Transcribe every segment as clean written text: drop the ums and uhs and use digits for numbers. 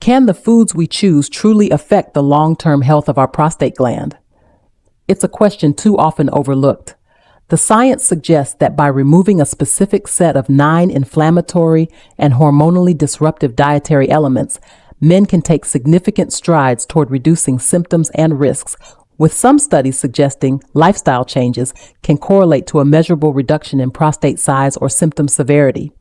Can the foods we choose truly affect the long-term health of our prostate gland? It's a question too often overlooked. The science suggests that by removing a specific set of 9 inflammatory and hormonally disruptive dietary elements, men can take significant strides toward reducing symptoms and risks, with some studies suggesting lifestyle changes can correlate to a measurable reduction in prostate size or symptom severity.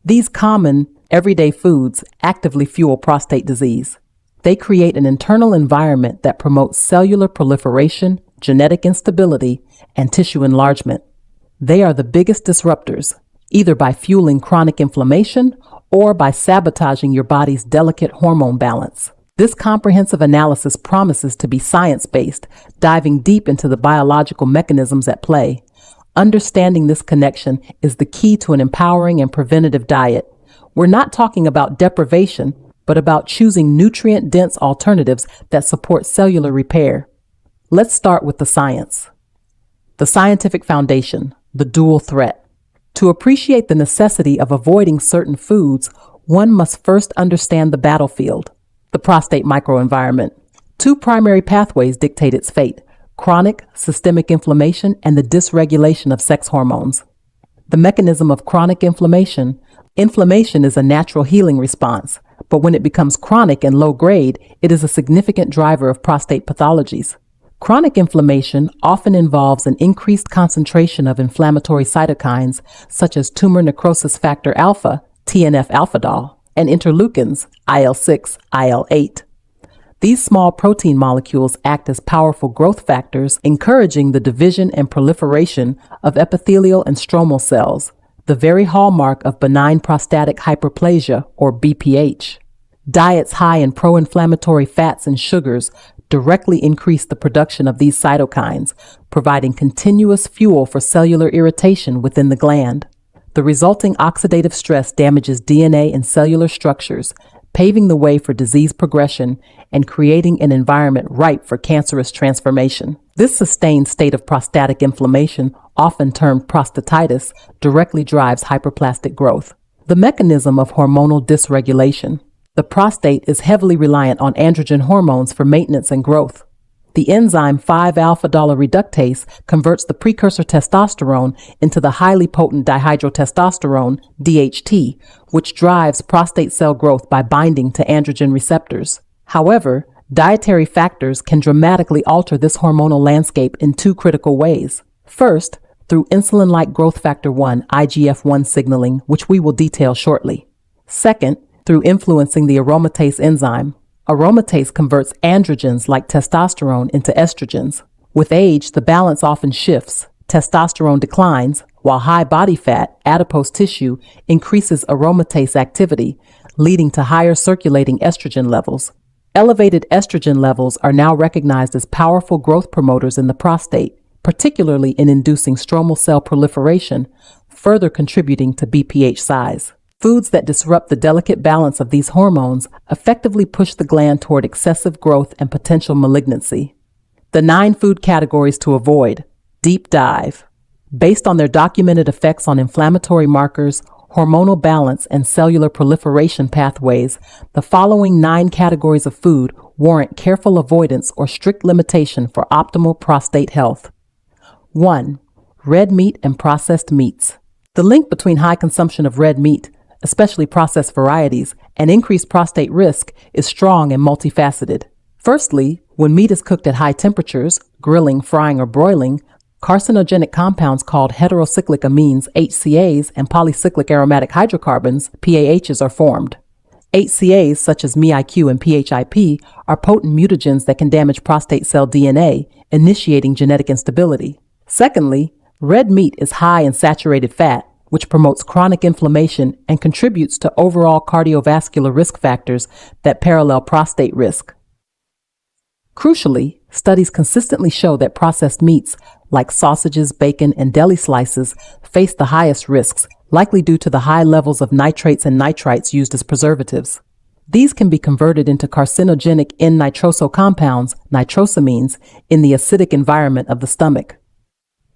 These common, everyday foods actively fuel prostate disease. They create an internal environment that promotes cellular proliferation, genetic instability, and tissue enlargement. They are the biggest disruptors, either by fueling chronic inflammation or by sabotaging your body's delicate hormone balance. This comprehensive analysis promises to be science-based, diving deep into the biological mechanisms at play. Understanding this connection is the key to an empowering and preventative diet. We're not talking about deprivation, but about choosing nutrient-dense alternatives that support cellular repair. Let's start with the science. The scientific foundation, the dual threat. To appreciate the necessity of avoiding certain foods, one must first understand the battlefield, the prostate microenvironment. 2 primary pathways dictate its fate: chronic systemic inflammation and the dysregulation of sex hormones. The mechanism of chronic inflammation. Inflammation is a natural healing response, but when it becomes chronic and low grade, it is a significant driver of prostate pathologies. Chronic inflammation often involves an increased concentration of inflammatory cytokines such as tumor necrosis factor alpha, TNF-alpha, and interleukins, IL-6, IL-8. These small protein molecules act as powerful growth factors, encouraging the division and proliferation of epithelial and stromal cells, the very hallmark of benign prostatic hyperplasia, or BPH. Diets high in pro-inflammatory fats and sugars directly increase the production of these cytokines, providing continuous fuel for cellular irritation within the gland. The resulting oxidative stress damages DNA and cellular structures, paving the way for disease progression and creating an environment ripe for cancerous transformation. This sustained state of prostatic inflammation, often termed prostatitis, directly drives hyperplastic growth. The mechanism of hormonal dysregulation. The prostate is heavily reliant on androgen hormones for maintenance and growth. The enzyme 5-alpha-dollar reductase converts the precursor testosterone into the highly potent dihydrotestosterone, DHT, which drives prostate cell growth by binding to androgen receptors. However, dietary factors can dramatically alter this hormonal landscape in 2 critical ways. First, through insulin-like growth factor 1, IGF-1 signaling, which we will detail shortly. Second, through influencing the aromatase enzyme. Aromatase converts androgens like testosterone into estrogens. With age, the balance often shifts. Testosterone declines, while high body fat, adipose tissue, increases aromatase activity, leading to higher circulating estrogen levels. Elevated estrogen levels are now recognized as powerful growth promoters in the prostate, particularly in inducing stromal cell proliferation, further contributing to BPH size. Foods that disrupt the delicate balance of these hormones effectively push the gland toward excessive growth and potential malignancy. The 9 food categories to avoid. Deep dive. Based on their documented effects on inflammatory markers, hormonal balance, and cellular proliferation pathways, the following 9 categories of food warrant careful avoidance or strict limitation for optimal prostate health. 1. Red meat and processed meats. The link between high consumption of red meat, especially processed varieties, and increased prostate risk is strong and multifaceted. Firstly, when meat is cooked at high temperatures, grilling, frying, or broiling, carcinogenic compounds called heterocyclic amines, HCAs, and polycyclic aromatic hydrocarbons, PAHs, are formed. HCAs, such as MeIQ and PHIP, are potent mutagens that can damage prostate cell DNA, initiating genetic instability. Secondly, red meat is high in saturated fat, which promotes chronic inflammation and contributes to overall cardiovascular risk factors that parallel prostate risk. Crucially, studies consistently show that processed meats, like sausages, bacon, and deli slices, face the highest risks, likely due to the high levels of nitrates and nitrites used as preservatives. These can be converted into carcinogenic N-nitroso compounds, nitrosamines, in the acidic environment of the stomach.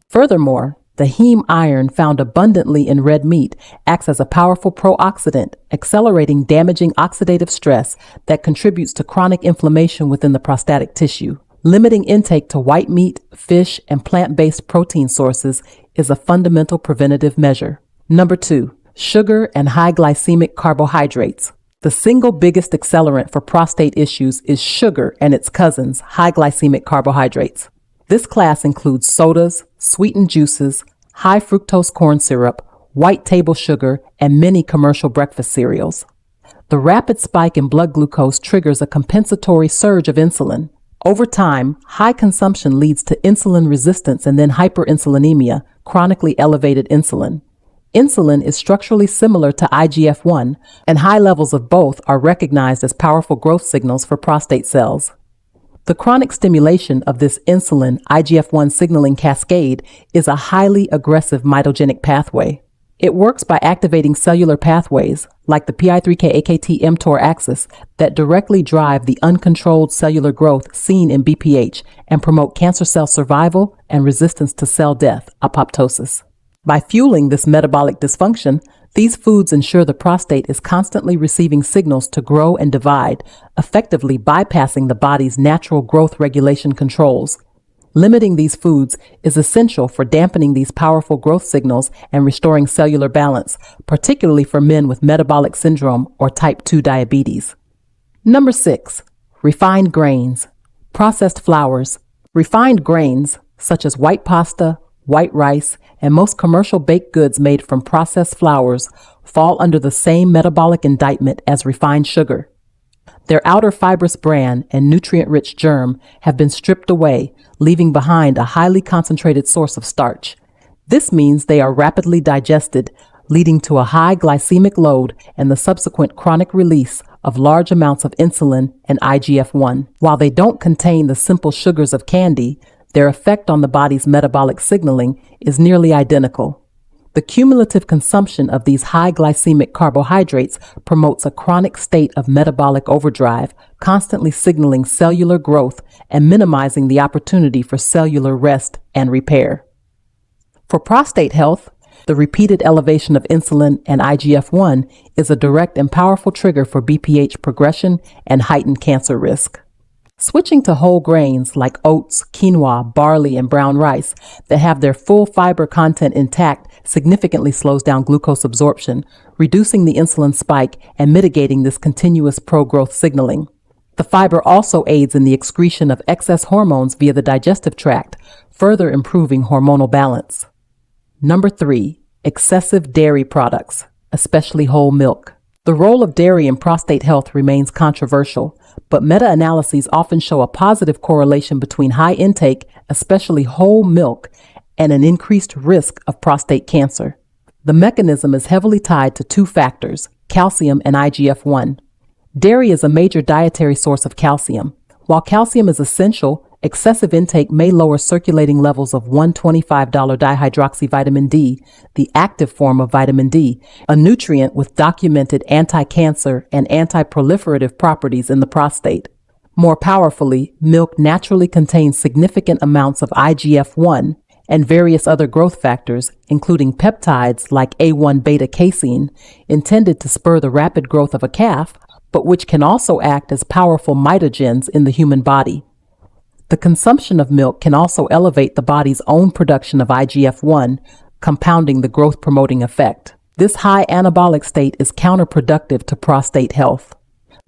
Furthermore, The heme iron found abundantly in red meat acts as a powerful pro-oxidant, accelerating damaging oxidative stress that contributes to chronic inflammation within the prostatic tissue. Limiting intake to white meat, fish, and plant-based protein sources is a fundamental preventative measure. Number 2, sugar and high glycemic carbohydrates. The single biggest accelerant for prostate issues is sugar and its cousins, high glycemic carbohydrates. This class includes sodas, sweetened juices, high fructose corn syrup, white table sugar, and many commercial breakfast cereals. The rapid spike in blood glucose triggers a compensatory surge of insulin. Over time, high consumption leads to insulin resistance and then hyperinsulinemia, chronically elevated insulin. Insulin is structurally similar to IGF-1, and high levels of both are recognized as powerful growth signals for prostate cells. The chronic stimulation of this insulin IGF-1 signaling cascade is a highly aggressive mitogenic pathway. It works by activating cellular pathways, like the PI3K-AKT-mTOR axis, that directly drive the uncontrolled cellular growth seen in BPH and promote cancer cell survival and resistance to cell death, apoptosis. By fueling this metabolic dysfunction, these foods ensure the prostate is constantly receiving signals to grow and divide, effectively bypassing the body's natural growth regulation controls. Limiting these foods is essential for dampening these powerful growth signals and restoring cellular balance, particularly for men with metabolic syndrome or type 2 diabetes. Number 6, refined grains. Processed flours. Refined grains, such as white pasta, white rice, and most commercial baked goods made from processed flours fall under the same metabolic indictment as refined sugar. Their outer fibrous bran and nutrient-rich germ have been stripped away, leaving behind a highly concentrated source of starch. This means they are rapidly digested, leading to a high glycemic load and the subsequent chronic release of large amounts of insulin and IGF-1. While they don't contain the simple sugars of candy, their effect on the body's metabolic signaling is nearly identical. The cumulative consumption of these high glycemic carbohydrates promotes a chronic state of metabolic overdrive, constantly signaling cellular growth and minimizing the opportunity for cellular rest and repair. For prostate health, the repeated elevation of insulin and IGF-1 is a direct and powerful trigger for BPH progression and heightened cancer risk. Switching to whole grains like oats, quinoa, barley, and brown rice that have their full fiber content intact significantly slows down glucose absorption, reducing the insulin spike and mitigating this continuous pro-growth signaling. The fiber also aids in the excretion of excess hormones via the digestive tract, further improving hormonal balance. Number 3, excessive dairy products, especially whole milk. The role of dairy in prostate health remains controversial, but meta-analyses often show a positive correlation between high intake, especially whole milk, and an increased risk of prostate cancer. The mechanism is heavily tied to two factors, calcium and IGF-1. Dairy is a major dietary source of calcium. While calcium is essential, excessive intake may lower circulating levels of 125 dihydroxyvitamin D, the active form of vitamin D, a nutrient with documented anti-cancer and anti-proliferative properties in the prostate. More powerfully, milk naturally contains significant amounts of IGF-1 and various other growth factors, including peptides like A1 beta-casein, intended to spur the rapid growth of a calf, but which can also act as powerful mitogens in the human body. The consumption of milk can also elevate the body's own production of IGF-1, compounding the growth-promoting effect. This high anabolic state is counterproductive to prostate health.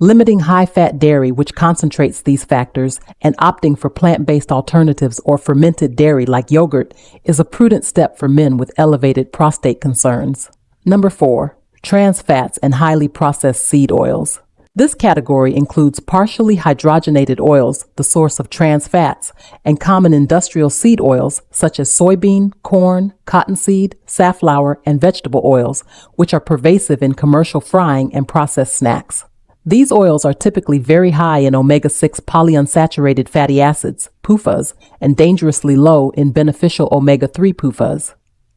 Limiting high-fat dairy, which concentrates these factors, and opting for plant-based alternatives or fermented dairy like yogurt is a prudent step for men with elevated prostate concerns. Number 4, trans fats and highly processed seed oils. This category includes partially hydrogenated oils, the source of trans fats, and common industrial seed oils such as soybean, corn, cottonseed, safflower, and vegetable oils, which are pervasive in commercial frying and processed snacks. These oils are typically very high in omega-6 polyunsaturated fatty acids, PUFAs, and dangerously low in beneficial omega-3 PUFAs.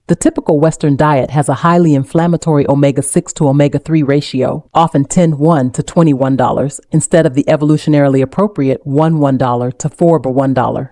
The typical Western diet has a highly inflammatory omega-6 to omega-3 ratio, often 10:1 to $21, instead of the evolutionarily appropriate 1:1 to 4:1.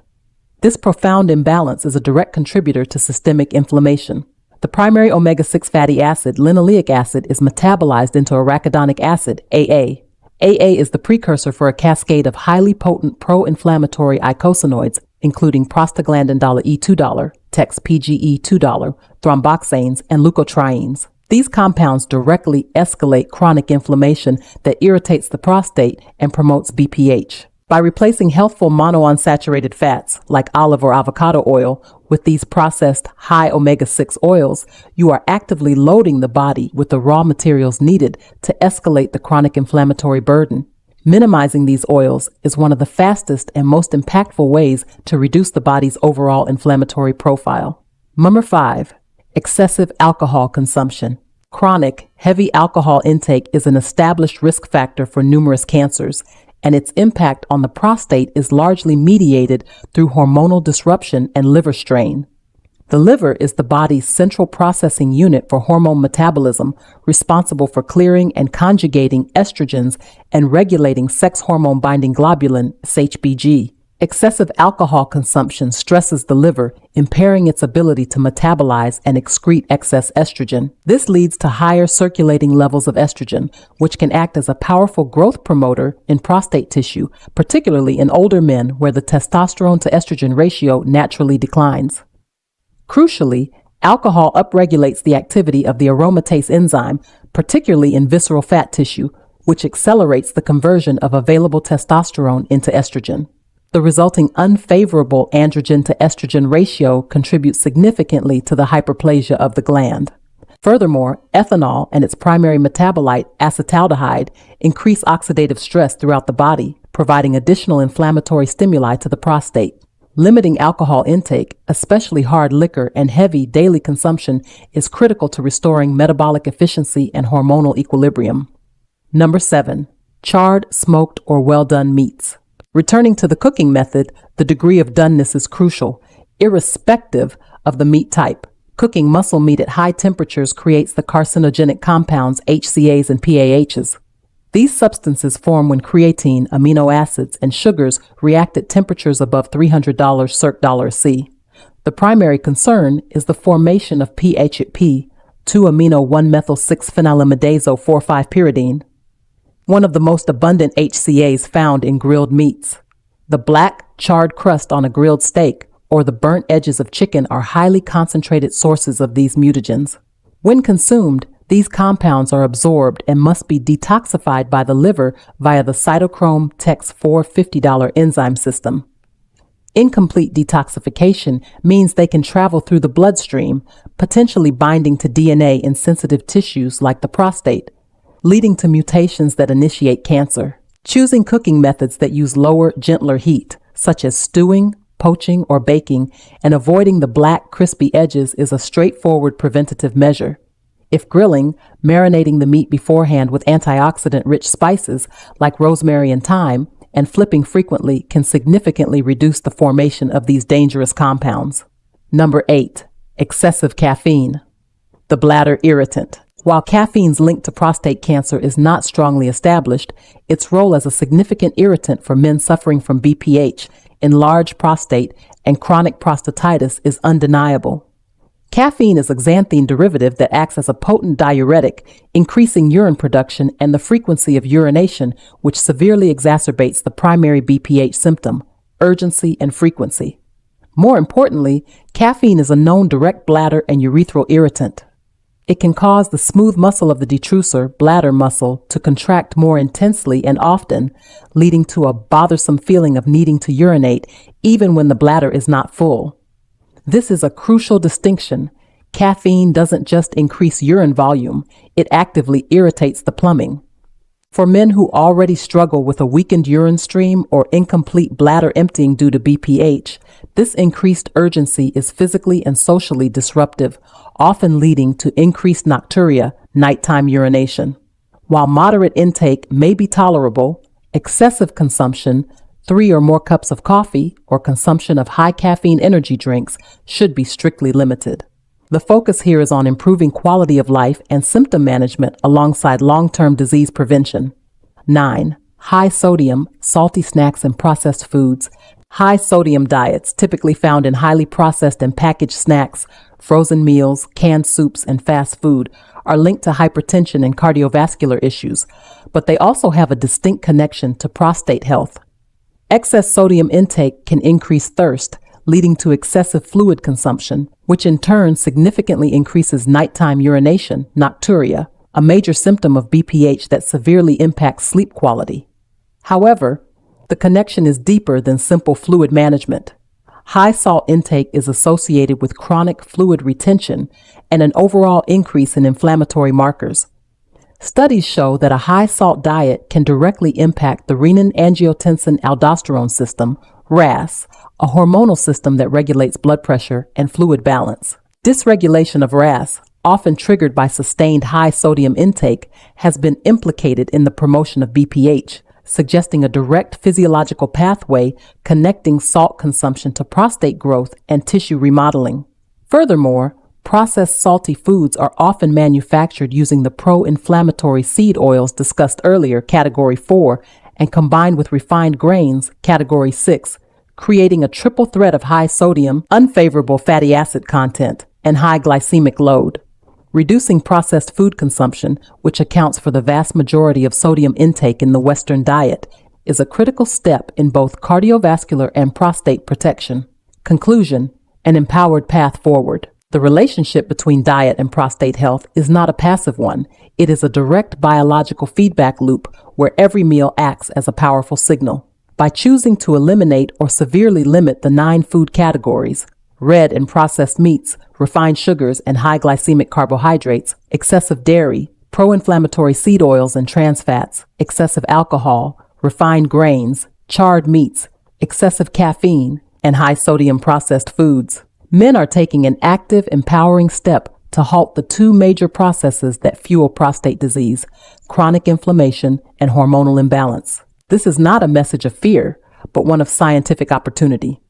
This profound imbalance is a direct contributor to systemic inflammation. The primary omega-6 fatty acid, linoleic acid, is metabolized into arachidonic acid, AA. AA is the precursor for a cascade of highly potent pro-inflammatory eicosanoids, including prostaglandin E2, text PGE2, thromboxanes, and leukotrienes. These compounds directly escalate chronic inflammation that irritates the prostate and promotes BPH. By replacing healthful monounsaturated fats, like olive or avocado oil, with these processed high omega-6 oils, you are actively loading the body with the raw materials needed to escalate the chronic inflammatory burden. Minimizing these oils is one of the fastest and most impactful ways to reduce the body's overall inflammatory profile. Number 5. Excessive alcohol consumption. Chronic, heavy alcohol intake is an established risk factor for numerous cancers, and its impact on the prostate is largely mediated through hormonal disruption and liver strain. The liver is the body's central processing unit for hormone metabolism, responsible for clearing and conjugating estrogens and regulating sex hormone-binding globulin, SHBG. Excessive alcohol consumption stresses the liver, impairing its ability to metabolize and excrete excess estrogen. This leads to higher circulating levels of estrogen, which can act as a powerful growth promoter in prostate tissue, particularly in older men where the testosterone to estrogen ratio naturally declines. Crucially, alcohol upregulates the activity of the aromatase enzyme, particularly in visceral fat tissue, which accelerates the conversion of available testosterone into estrogen. The resulting unfavorable androgen to estrogen ratio contributes significantly to the hyperplasia of the gland. Furthermore, ethanol and its primary metabolite, acetaldehyde, increase oxidative stress throughout the body, providing additional inflammatory stimuli to the prostate. Limiting alcohol intake, especially hard liquor and heavy daily consumption, is critical to restoring metabolic efficiency and hormonal equilibrium. Number 7. Charred, smoked, or well-done meats. Returning to the cooking method, the degree of doneness is crucial, irrespective of the meat type. Cooking muscle meat at high temperatures creates the carcinogenic compounds HCAs and PAHs. These substances form when creatine, amino acids, and sugars react at temperatures above 300 circ.C. The primary concern is the formation of PHP, 2-amino-1-methyl-6-phenylimidazole-4,5-pyridine, one of the most abundant HCAs found in grilled meats. The black, charred crust on a grilled steak or the burnt edges of chicken are highly concentrated sources of these mutagens. When consumed, these compounds are absorbed and must be detoxified by the liver via the cytochrome TEX450 enzyme system. Incomplete detoxification means they can travel through the bloodstream, potentially binding to DNA in sensitive tissues like the prostate, leading to mutations that initiate cancer. Choosing cooking methods that use lower, gentler heat, such as stewing, poaching, or baking, and avoiding the black, crispy edges is a straightforward preventative measure. If grilling, marinating the meat beforehand with antioxidant-rich spices like rosemary and thyme, and flipping frequently can significantly reduce the formation of these dangerous compounds. Number 8. Excessive caffeine. The bladder irritant. While caffeine's link to prostate cancer is not strongly established, its role as a significant irritant for men suffering from BPH, enlarged prostate, and chronic prostatitis is undeniable. Caffeine is a xanthine derivative that acts as a potent diuretic, increasing urine production and the frequency of urination, which severely exacerbates the primary BPH symptom, urgency and frequency. More importantly, caffeine is a known direct bladder and urethral irritant. It can cause the smooth muscle of the detrusor, bladder muscle, to contract more intensely and often, leading to a bothersome feeling of needing to urinate even when the bladder is not full. This is a crucial distinction. Caffeine doesn't just increase urine volume, it actively irritates the plumbing. For men who already struggle with a weakened urine stream or incomplete bladder emptying due to BPH, this increased urgency is physically and socially disruptive, often leading to increased nocturia, nighttime urination. While moderate intake may be tolerable, excessive consumption, 3 or more cups of coffee, or consumption of high caffeine energy drinks should be strictly limited. The focus here is on improving quality of life and symptom management alongside long-term disease prevention. 9. High sodium, salty snacks and processed foods. High sodium diets, typically found in highly processed and packaged snacks, frozen meals, canned soups, and fast food, are linked to hypertension and cardiovascular issues, but they also have a distinct connection to prostate health. Excess sodium intake can increase thirst, leading to excessive fluid consumption, which in turn significantly increases nighttime urination, nocturia, a major symptom of BPH that severely impacts sleep quality. However, the connection is deeper than simple fluid management. High salt intake is associated with chronic fluid retention and an overall increase in inflammatory markers. Studies show that a high salt diet can directly impact the renin-angiotensin-aldosterone system, RAS, a hormonal system that regulates blood pressure and fluid balance. Dysregulation of RAS, often triggered by sustained high sodium intake, has been implicated in the promotion of BPH, suggesting a direct physiological pathway connecting salt consumption to prostate growth and tissue remodeling. Furthermore, processed salty foods are often manufactured using the pro-inflammatory seed oils discussed earlier, Category 4, and combined with refined grains, Category 6, creating a triple threat of high sodium, unfavorable fatty acid content, and high glycemic load. Reducing processed food consumption, which accounts for the vast majority of sodium intake in the Western diet, is a critical step in both cardiovascular and prostate protection. Conclusion: an empowered path forward. The relationship between diet and prostate health is not a passive one. It is a direct biological feedback loop where every meal acts as a powerful signal. By choosing to eliminate or severely limit the 9 food categories, red and processed meats, refined sugars and high glycemic carbohydrates, excessive dairy, pro-inflammatory seed oils and trans fats, excessive alcohol, refined grains, charred meats, excessive caffeine, and high sodium processed foods, men are taking an active, empowering step to halt the 2 major processes that fuel prostate disease: chronic inflammation and hormonal imbalance. This is not a message of fear, but one of scientific opportunity.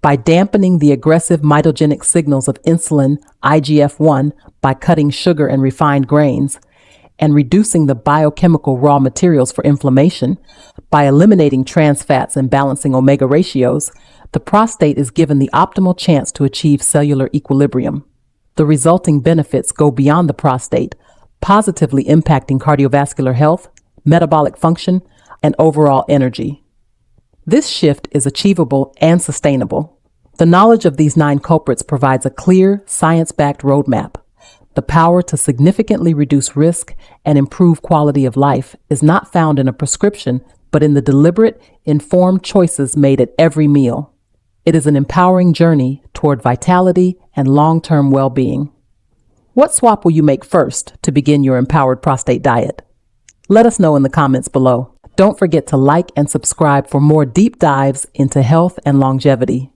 By dampening the aggressive mitogenic signals of insulin, IGF-1, by cutting sugar and refined grains, and reducing the biochemical raw materials for inflammation, by eliminating trans fats and balancing omega ratios, the prostate is given the optimal chance to achieve cellular equilibrium. The resulting benefits go beyond the prostate, positively impacting cardiovascular health, metabolic function, and overall energy. This shift is achievable and sustainable. The knowledge of these 9 culprits provides a clear, science-backed roadmap. The power to significantly reduce risk and improve quality of life is not found in a prescription, but in the deliberate, informed choices made at every meal. It is an empowering journey toward vitality and long-term well-being. What swap will you make first to begin your empowered prostate diet? Let us know in the comments below. Don't forget to like and subscribe for more deep dives into health and longevity.